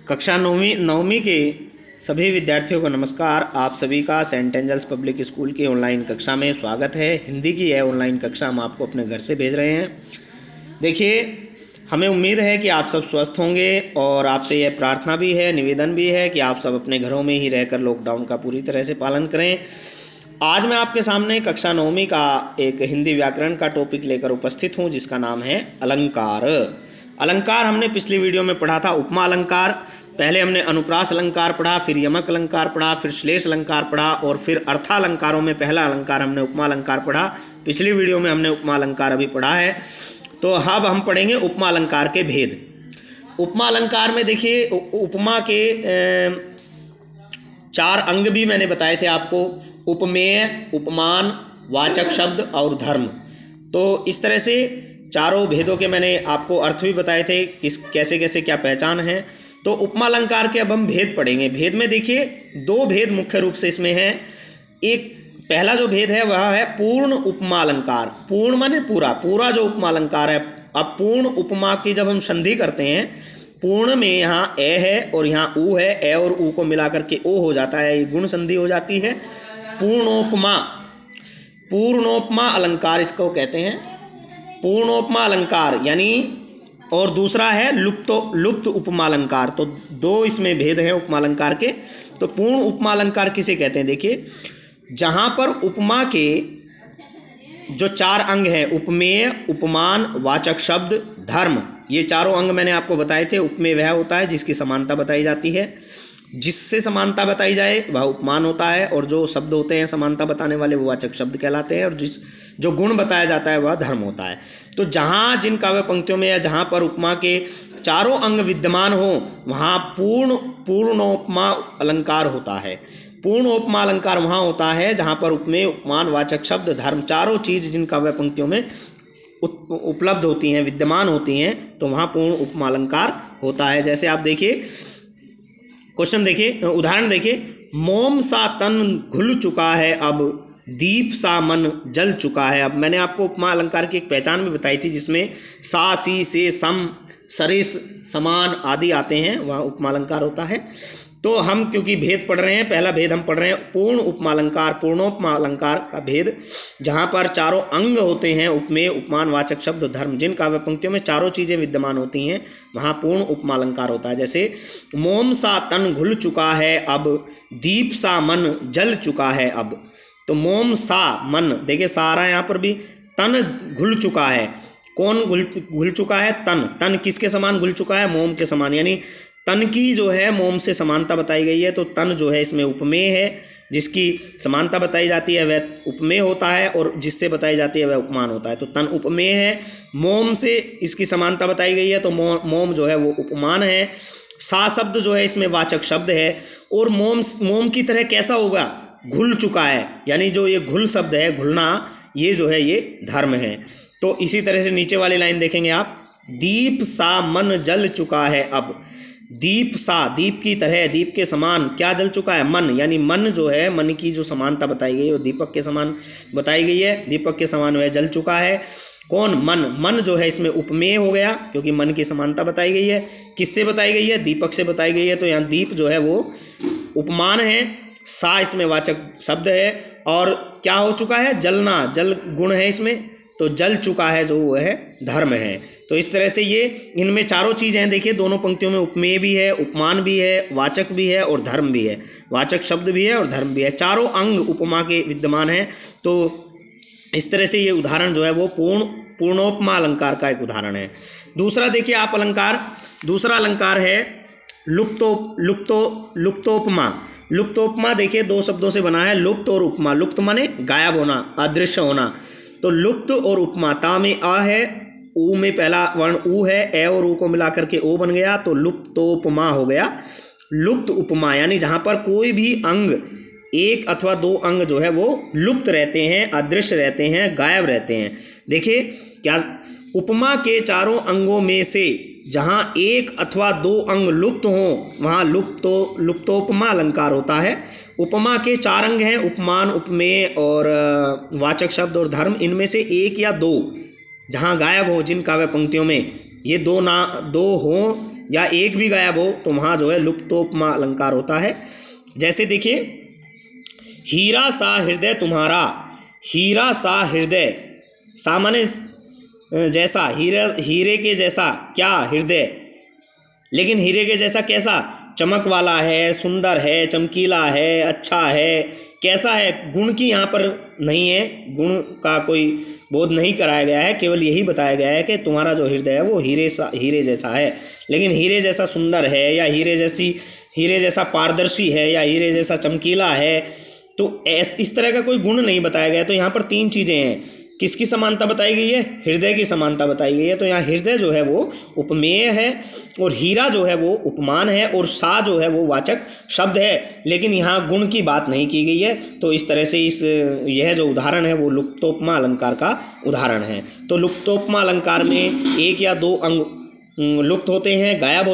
कक्षा नौवीं के सभी विद्यार्थियों को नमस्कार। आप सभी का सेंट एंजल्स पब्लिक स्कूल की ऑनलाइन कक्षा में स्वागत है। हिंदी की यह ऑनलाइन कक्षा हम आपको अपने घर से भेज रहे हैं। देखिए, हमें उम्मीद है कि आप सब स्वस्थ होंगे और आपसे यह प्रार्थना भी है, निवेदन भी है कि आप सब अपने घरों में ही रहकर लॉकडाउन का पूरी तरह से पालन करें। आज मैं आपके सामने कक्षा नौवीं का एक हिंदी व्याकरण का टॉपिक लेकर उपस्थित हूँ, जिसका नाम है अलंकार। अलंकार हमने पिछली वीडियो में पढ़ा था उपमा अलंकार। पहले हमने अनुप्रास अलंकार पढ़ा, फिर यमक अलंकार पढ़ा, फिर श्लेष अलंकार पढ़ा और फिर अर्थालंकारों में पहला अलंकार हमने उपमा अलंकार पढ़ा। पिछली वीडियो में हमने उपमा अलंकार अभी पढ़ा है। तो अब हम पढ़ेंगे उपमा अलंकार के भेद। उपमा अलंकार में देखिए, उपमा के 4 अंग भी मैंने बताए थे आपको: उपमेय, उपमान, वाचक शब्द और धर्म। तो इस तरह से चारों भेदों के मैंने आपको अर्थ भी बताए थे, किस कैसे कैसे क्या पहचान है। तो उपमा अलंकार के अब हम भेद पढ़ेंगे। भेद में देखिए 2 भेद मुख्य रूप से इसमें हैं। एक पहला जो भेद है वह है पूर्ण उपमा अलंकार। पूर्ण माने पूरा, पूरा जो उपमा अलंकार है। अब पूर्ण उपमा की जब हम संधि करते हैं, पूर्ण में यहाँ ए है और यहाँ ऊ है, ए और ऊ को मिला करके ओ हो जाता है, ये गुण संधि हो जाती है। पूर्णोपमा, पूर्णोपमा अलंकार इसको कहते हैं, पूर्णोपमा अलंकार यानी। और दूसरा है लुप्त उपमा अलंकार। तो 2 इसमें भेद हैं उपमा अलंकार के। तो पूर्ण उपमा अलंकार किसे कहते हैं? देखिए, जहाँ पर उपमा के जो 4 अंग हैं, उपमेय, उपमान, वाचक शब्द, धर्म, ये चारों अंग मैंने आपको बताए थे। उपमेय वह होता है जिसकी समानता बताई जाती है, जिससे समानता बताई जाए वह उपमान होता है, और जो शब्द होते हैं समानता बताने वाले वो वाचक शब्द कहलाते हैं, और जो गुण बताया जाता है वह धर्म होता है। तो जहाँ जिन काव्य पंक्तियों में या जहाँ पर उपमा के चारों अंग विद्यमान हो वहाँ पूर्णोपमा अलंकार होता है। पूर्णोपमा अलंकार वहाँ होता है जहाँ पर उपमेय, उपमान, वाचक शब्द, धर्म चारों चीज़ जिन काव्य पंक्तियों में उपलब्ध होती हैं, विद्यमान होती हैं, तो वहाँ पूर्ण उपमा अलंकार होता है। जैसे आप देखिए, क्वेश्चन देखिए, उदाहरण देखिए, मोम सा तन घुल चुका है अब, दीप सा मन जल चुका है अब। मैंने आपको उपमा अलंकार की एक पहचान भी बताई थी, जिसमें सा, सी, से, सम, सरिस, समान आदि आते हैं, वह उपमा अलंकार होता है। तो हम क्योंकि भेद पढ़ रहे हैं, पहला भेद हम पढ़ रहे हैं पूर्ण उपमा अलंकार, पूर्णोपमा अलंकार का भेद, जहाँ पर चारों अंग होते हैं, उपमेय, उपमान, वाचक शब्द, धर्म, जिन काव्य पंक्तियों में चारों चीज़ें विद्यमान होती हैं वहाँ पूर्ण उपमा अलंकार होता है। जैसे मोम सा तन घुल चुका है अब, दीप सा मन जल चुका है अब। तो मोम सा मन, देखिए सारा यहाँ पर भी, तन घुल चुका है, कौन घुल चुका है? तन। तन किसके समान घुल चुका है? मोम के समान, यानी तन की जो है मोम से समानता बताई गई है। तो तन जो है इसमें उपमेय है, जिसकी समानता बताई जाती है वह उपमेय होता है, और जिससे बताई जाती है वह उपमान होता है। तो तन उपमेय है, मोम से इसकी समानता बताई गई है, तो मोम जो है वो उपमान है। सा शब्द जो है इसमें वाचक शब्द है, और मोम की तरह कैसा होगा? घुल चुका है, यानी जो ये घुल शब्द है, घुलना, ये जो है ये धर्म है। तो इसी तरह से नीचे वाली लाइन देखेंगे आप, दीप सा मन जल चुका है अब। दीप सा, दीप की तरह, दीप के समान क्या जल चुका है? मन, यानी मन जो है, मन की जो समानता बताई गई है वो दीपक के समान बताई गई है, दीपक के समान वह जल चुका है। कौन? मन। मन जो है इसमें उपमेय हो गया, क्योंकि मन की समानता बताई गई है। किससे बताई गई है? दीपक से बताई गई है। तो यहाँ दीप जो है वो उपमान है, सा इसमें वाचक शब्द है, और क्या हो चुका है? जलना, जल गुण है इसमें, तो जल चुका है जो वो है धर्म है। तो इस तरह से ये इनमें चारों चीज़ हैं। देखिए, दोनों पंक्तियों में उपमेय भी है, उपमान भी है, वाचक भी है और धर्म भी है, वाचक शब्द भी है और धर्म भी है। चारों अंग उपमा के विद्यमान हैं। तो इस तरह से ये उदाहरण जो है वो पूर्णोपमा अलंकार का एक उदाहरण है। दूसरा देखिए आप अलंकार, दूसरा अलंकार है लुप्तोपमा। लुप्तोपमा देखिए 2 शब्दों से बना है, लुप्त और उपमा। लुप्त माने गायब होना, अदृश्य होना। तो लुप्त और उपमा, ता में आ है, ऊ में पहला वर्ण ऊ है, ए और ऊ को मिला करके ओ बन गया, तो लुप्तोपमा हो गया। लुप्त उपमा यानी जहाँ पर कोई भी अंग, 1 अथवा 2 अंग जो है वो लुप्त रहते हैं, अदृश्य रहते हैं, गायब रहते हैं। देखिए क्या, उपमा के चारों अंगों में से जहाँ 1 अथवा 2 अंग लुप्त हों वहाँ लुप्तोपमा अलंकार होता है। उपमा के 4 अंग हैं, उपमान, उपमेय और वाचक शब्द और धर्म। इनमें से 1 या 2 जहाँ गायब हो, जिन काव्य पंक्तियों में ये 2 हों या एक भी गायब हो तो वहाँ जो है लुप्तोपमा अलंकार होता है। जैसे देखिए, हीरा सा हृदय तुम्हारा, हीरा सा हृदय, सामान्य जैसा, हीरे के जैसा क्या हृदय, लेकिन हीरे के जैसा कैसा, चमक वाला है, सुंदर है, चमकीला है, अच्छा है, कैसा है, गुण की यहाँ पर नहीं है, गुण का कोई बोध नहीं कराया गया है, केवल यही बताया गया है कि तुम्हारा जो हृदय है वो हीरे जैसा है, लेकिन हीरे जैसा सुंदर है या हीरे जैसा पारदर्शी है या हीरे जैसा चमकीला है, तो इस तरह का कोई गुण नहीं बताया गया। तो यहाँ पर तीन चीज़ें हैं, किसकी समानता बताई गई है, हृदय की समानता बताई गई है। तो यहाँ हृदय जो है वो उपमेय है और हीरा जो है वो उपमान है और सा जो है वो वाचक शब्द है, लेकिन यहाँ गुण की बात नहीं की गई है। तो इस तरह से यह जो उदाहरण है वो लुप्तोपमा अलंकार का उदाहरण है। तो लुप्तोपमा अलंकार में एक या दो अंग लुप्त होते हैं, गायब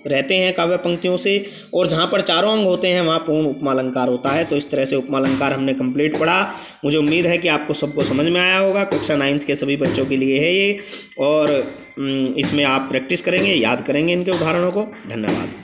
रहते हैं काव्य पंक्तियों से, और जहाँ पर चारों अंग होते हैं वहाँ पूर्ण उपमा अलंकार होता है। तो इस तरह से उपमा अलंकार हमने कंप्लीट पढ़ा। मुझे उम्मीद है कि आपको सबको समझ में आया होगा। कक्षा 9th के सभी बच्चों के लिए है ये, और इसमें आप प्रैक्टिस करेंगे, याद करेंगे इनके उदाहरणों को। धन्यवाद।